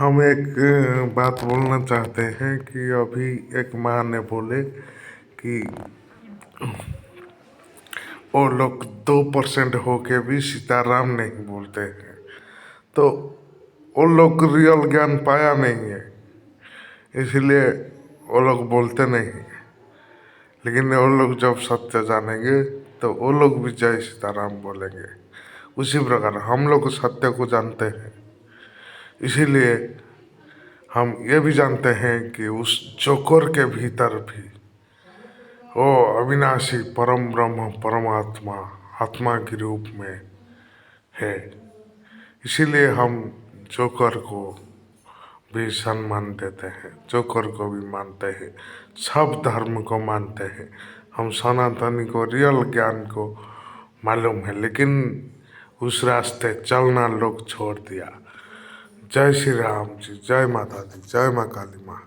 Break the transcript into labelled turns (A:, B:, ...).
A: हम एक बात बोलना चाहते हैं कि अभी एक माँ ने बोले कि वो लोग 2% होके भी सीताराम नहीं बोलते हैं, तो वो लोग रियल ज्ञान पाया नहीं है, इसलिए वो लोग बोलते नहीं हैं। लेकिन वो लोग जब सत्य जानेंगे तो वो लोग भी जय सीताराम बोलेंगे। उसी प्रकार हम लोग सत्य को जानते हैं, इसीलिए हम ये भी जानते हैं कि उस जोकर के भीतर भी वो अविनाशी परम ब्रह्म परमात्मा आत्मा के रूप में है। इसीलिए हम जोकर को भी सम्मान देते हैं, जोकर को भी मानते हैं, सब धर्म को मानते हैं। हम सनातनी को रियल ज्ञान को मालूम है, लेकिन उस रास्ते चलना लोग छोड़ दिया। जय श्री राम जी, जय माता दी, जय माँ काली माँ।